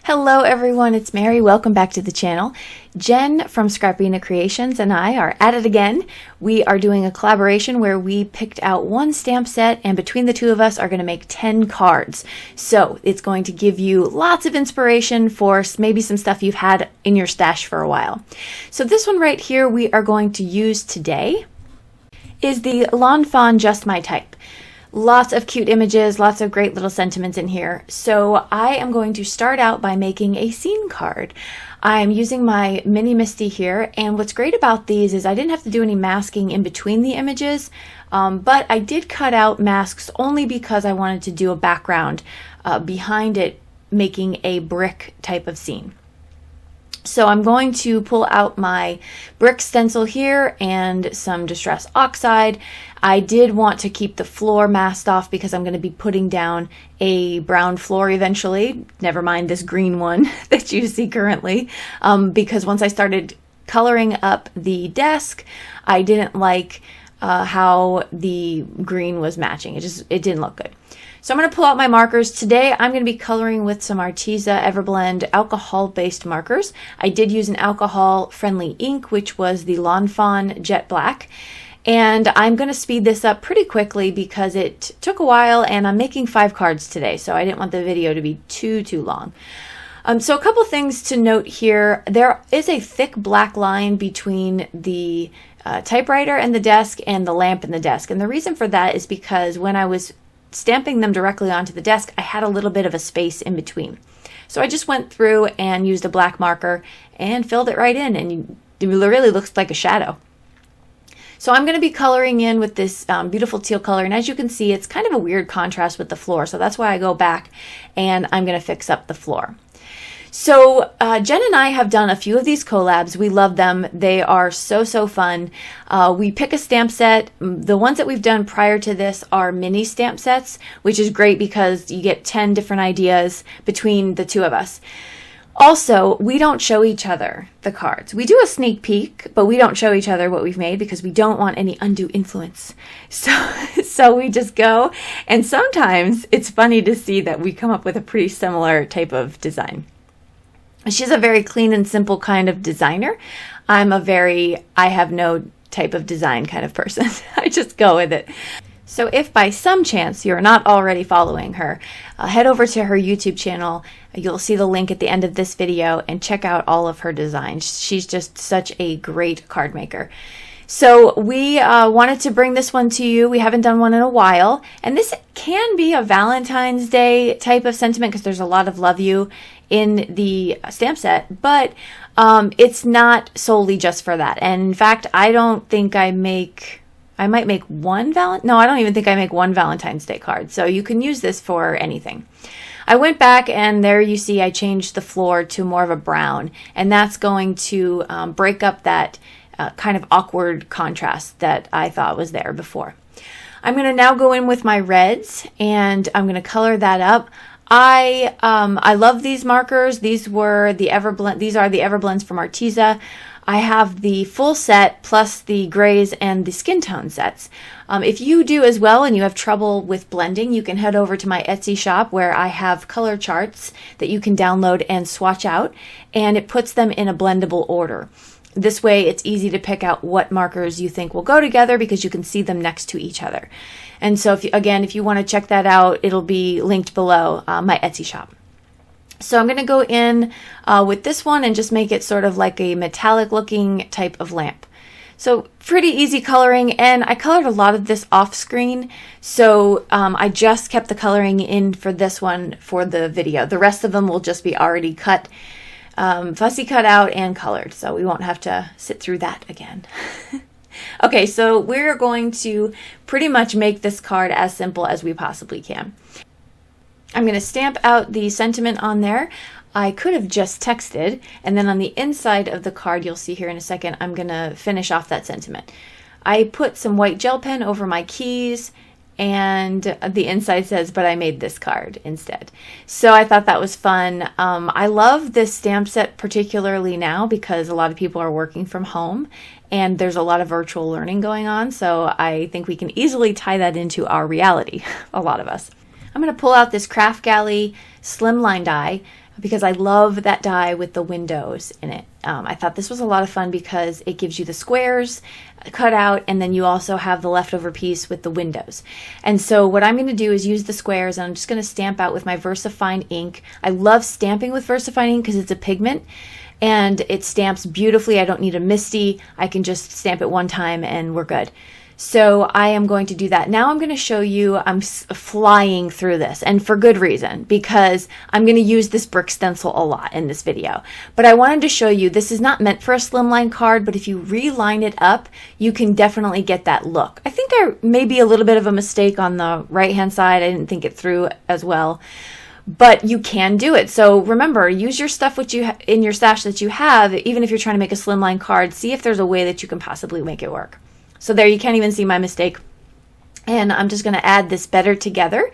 Hello everyone, it's Mary. Welcome back to the channel. Jen from Scrapbena Creations and I are at it again. We are doing a collaboration where we picked out one stamp set and between the two of us are going to make 10 cards. So it's going to give you lots of inspiration for maybe some stuff you've had in your stash for a while. So this one right here we are going to use today is the Lawn Fawn Just My Type. Lots of cute images, lots of great little sentiments in here. So I am going to start out by making a scene card. I'm using my mini MISTI here, and what's great about these is I didn't have to do any masking in between the images, but I did cut out masks only because I wanted to do a background behind it, making a brick type of scene. So I'm going to pull out my brick stencil here and some Distress Oxide. I did want to keep the floor masked off because I'm going to be putting down a brown floor eventually. Never mind this green one that you see currently, because once I started coloring up the desk, I didn't like how the green was matching. It didn't look good. So I'm going to pull out my markers. Today I'm going to be coloring with some Arteza Everblend alcohol-based markers. I did use an alcohol-friendly ink, which was the Lawn Fawn Jet Black. And I'm going to speed this up pretty quickly because it took a while and I'm making 5 cards today, so I didn't want the video to be too long. So a couple things to note here. There is a thick black line between the typewriter and the desk and the lamp in the desk. And the reason for that is because when I was stamping them directly onto the desk, I had a little bit of a space in between. So I just went through and used a black marker and filled it right in, and it really looks like a shadow. So I'm going to be coloring in with this beautiful teal color, and as you can see, it's kind of a weird contrast with the floor, so that's why I go back and I'm going to fix up the floor. So Jen and I have done a few of these collabs. We love them. They are so fun. We pick a stamp set. The ones that we've done prior to this are mini stamp sets, which is great because you get 10 different ideas between the two of us. Also, we don't show each other the cards. We do a sneak peek, but we don't show each other what we've made because we don't want any undue influence. So we just go, and sometimes it's funny to see that we come up with a pretty similar type of design. She's a very clean and simple kind of designer. I'm a very I have no type of design kind of person. I just go with it. So if by some chance you're not already following her, head over to her YouTube channel. You'll see the link at the end of this video and check out all of her designs. She's just such a great card maker. So we wanted to bring this one to you. We haven't done one in a while. And this can be a Valentine's Day type of sentiment because there's a lot of love you in the stamp set, but it's not solely just for that. And in fact, I don't think I might make one no, I don't even think I make one Valentine's Day card. So you can use this for anything. I went back and there you see I changed the floor to more of a brown, and that's going to break up that kind of awkward contrast that I thought was there before. I'm going to now go in with my reds and I'm going to color that up. I love these markers. These were the Everblend. These are the Everblends from Arteza. I have the full set plus the grays and the skin tone sets. If you do as well and you have trouble with blending, you can head over to my Etsy shop where I have color charts that you can download and swatch out, and it puts them in a blendable order. This way it's easy to pick out what markers you think will go together because you can see them next to each other. And so if you want to check that out, it'll be linked below my Etsy shop. So I'm going to go in with this one and just make it sort of like a metallic looking type of lamp. So pretty easy coloring, and I colored a lot of this off screen, so I just kept the coloring in for this one for the video. The rest of them will just be already cut, fussy cut out and colored, so we won't have to sit through that again. Okay, so we're going to pretty much make this card as simple as we possibly can. I'm going to stamp out the sentiment on there. I could have just texted, and then on the inside of the card, you'll see here in a second, I'm going to finish off that sentiment. I put some white gel pen over my keys, and the inside says, but I made this card instead. So I thought that was fun. I love this stamp set particularly now because a lot of people are working from home and there's a lot of virtual learning going on. So I think we can easily tie that into our reality, a lot of us. I'm going to pull out this Craft Galley Slimline die. because I love that die with the windows in it. I thought this was a lot of fun because it gives you the squares cut out, and then you also have the leftover piece with the windows. And so what I'm going to do is use the squares, and I'm just going to stamp out with my VersaFine ink. I love stamping with VersaFine ink because it's a pigment and it stamps beautifully. I don't need a MISTI. I can just stamp it one time and we're good. So I am going to do that. Now I'm going to show you, I'm flying through this, and for good reason, because I'm going to use this brick stencil a lot in this video. But I wanted to show you, this is not meant for a slimline card, but if you reline it up, you can definitely get that look. I think there may be a little bit of a mistake on the right-hand side. I didn't think it through as well. But you can do it. So remember, use your stuff which you in your stash that you have, even if you're trying to make a slimline card, see if there's a way that you can possibly make it work. So there, you can't even see my mistake. And I'm just going to add this better together.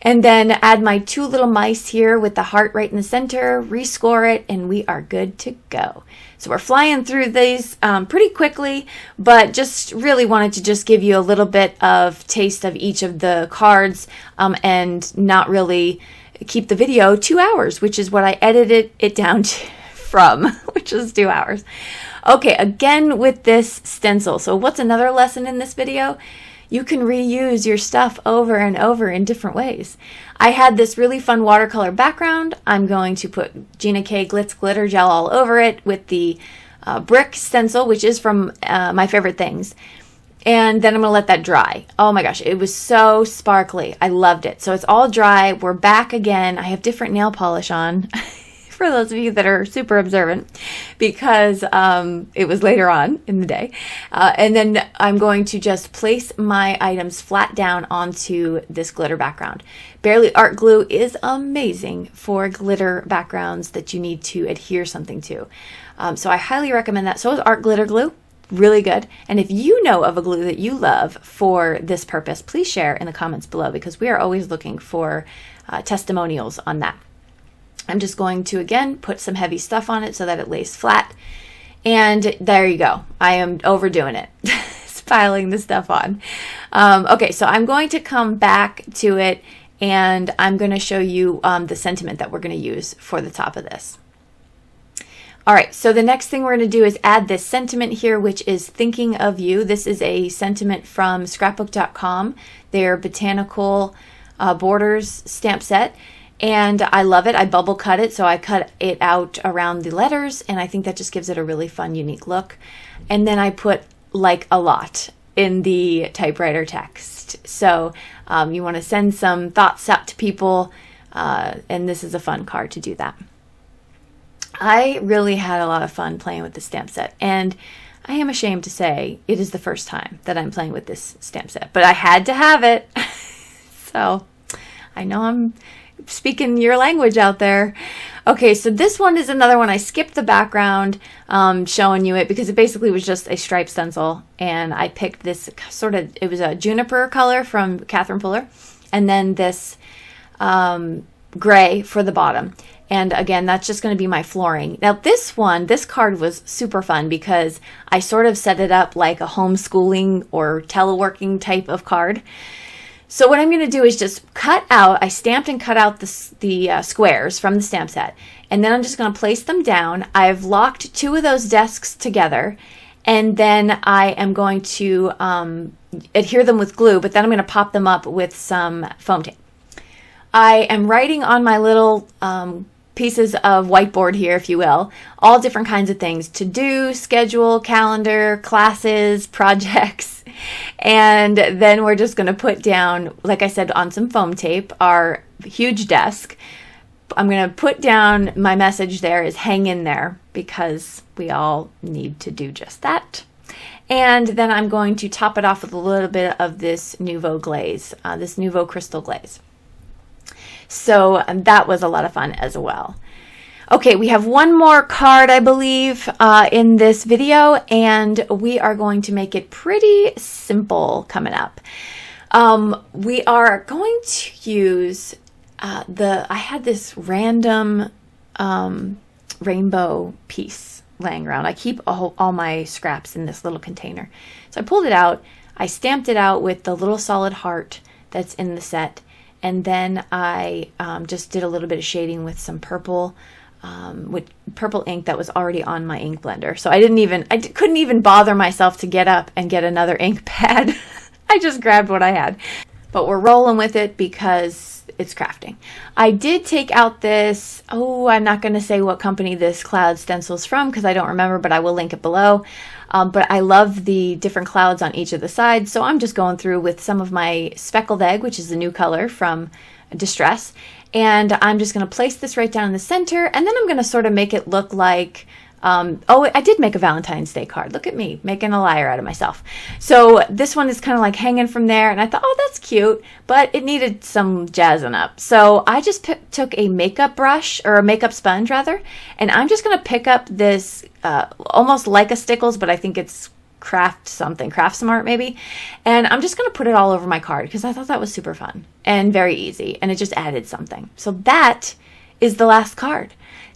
And then add my two little mice here with the heart right in the center, rescore it, and we are good to go. So we're flying through these pretty quickly, but just really wanted to just give you a little bit of taste of each of the cards and not really keep the video 2 hours, which is what I edited it down to from, which is 2 hours. Okay, again with this stencil. So what's another lesson in this video? You can reuse your stuff over and over in different ways. I had this really fun watercolor background. I'm going to put Gina K Glitz glitter gel all over it with the brick stencil, which is from My Favorite Things. And then I'm gonna let that dry. Oh my gosh, it was so sparkly. I loved it. So it's all dry. We're back again. I have different nail polish on for those of you that are super observant, because it was later on in the day. And then I'm going to just place my items flat down onto this glitter background. Barely Art glue is amazing for glitter backgrounds that you need to adhere something to. So I highly recommend that. So is Art glitter glue. Really good. And if you know of a glue that you love for this purpose, please share in the comments below, because we are always looking for testimonials on that. I'm just going to, again, put some heavy stuff on it so that it lays flat. And there you go. I am overdoing it. Piling the stuff on. Okay, so I'm going to come back to it, and I'm going to show you the sentiment that we're going to use for the top of this. All right, so the next thing we're going to do is add this sentiment here, which is thinking of you. This is a sentiment from scrapbook.com, their Botanical borders stamp set. And I love it. I bubble cut it, so I cut it out around the letters, and I think that just gives it a really fun, unique look. And then I put like a lot in the typewriter text. So you want to send some thoughts out to people, and this is a fun card to do that. I really had a lot of fun playing with the stamp set, and I am ashamed to say it is the first time that I'm playing with this stamp set, but I had to have it. So I know I'm speaking your language out there. Okay, so this one is another one. I skipped the background showing you it because it basically was just a striped stencil, and I picked this sort of, it was a juniper color from Catherine Puller, and then this gray for the bottom. And again, that's just going to be my flooring. Now this card was super fun because I sort of set it up like a homeschooling or teleworking type of card. So what I'm going to do is just cut out, I stamped and cut out the squares from the stamp set, and then I'm just going to place them down. I've locked two of those desks together, and then I am going to adhere them with glue, but then I'm going to pop them up with some foam tape. I am writing on my little pieces of whiteboard here, if you will, all different kinds of things: to do, schedule, calendar, classes, projects. And then we're just going to put down, like I said, on some foam tape, our huge desk. I'm going to put down my message there is hang in there, because we all need to do just that. And then I'm going to top it off with a little bit of this Nuvo glaze, this Nuvo crystal glaze. So that was a lot of fun as well. Okay, we have one more card, I believe, in this video, and we are going to make it pretty simple coming up. We are going to use I had this random rainbow piece laying around. I keep all my scraps in this little container. So I pulled it out, I stamped it out with the little solid heart that's in the set, and then I just did a little bit of shading with some purple, with purple ink that was already on my ink blender. So I couldn't even bother myself to get up and get another ink pad. I just grabbed what I had. But we're rolling with it because it's crafting. I did take out this, I'm not going to say what company this cloud stencil's from because I don't remember, but I will link it below. But I love the different clouds on each of the sides, so I'm just going through with some of my Speckled Egg, which is the new color from Distress, and I'm just going to place this right down in the center, and then I'm going to sort of make it look like, I did make a Valentine's Day card. Look at me, making a liar out of myself. So this one is kind of like hanging from there, and I thought, that's cute, but it needed some jazzing up. So I just took a makeup brush, or a makeup sponge rather, and I'm just going to pick up this, almost like a Stickles, but I think it's Craft Smart maybe, and I'm just going to put it all over my card because I thought that was super fun and very easy, and it just added something. So that is the last card.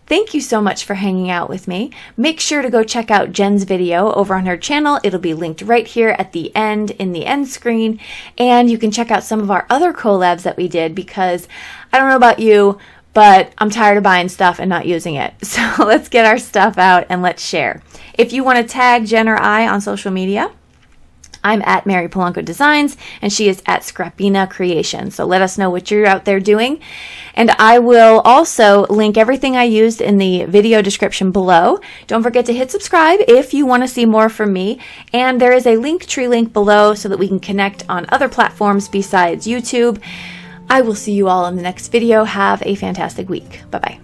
Thank you so much for hanging out with me. Make sure to go check out Jen's video over on her channel. It'll be linked right here at the end in the end screen. And you can check out some of our other collabs that we did because I don't know about you, but I'm tired of buying stuff and not using it. So let's get our stuff out and let's share. If you want to tag Jen or I on social media, I'm at Mary Polanco Designs, and she is at Scrapbena Creation. So let us know what you're out there doing. And I will also link everything I used in the video description below. Don't forget to hit subscribe if you want to see more from me. And there is a Linktree link below so that we can connect on other platforms besides YouTube. I will see you all in the next video. Have a fantastic week. Bye-bye.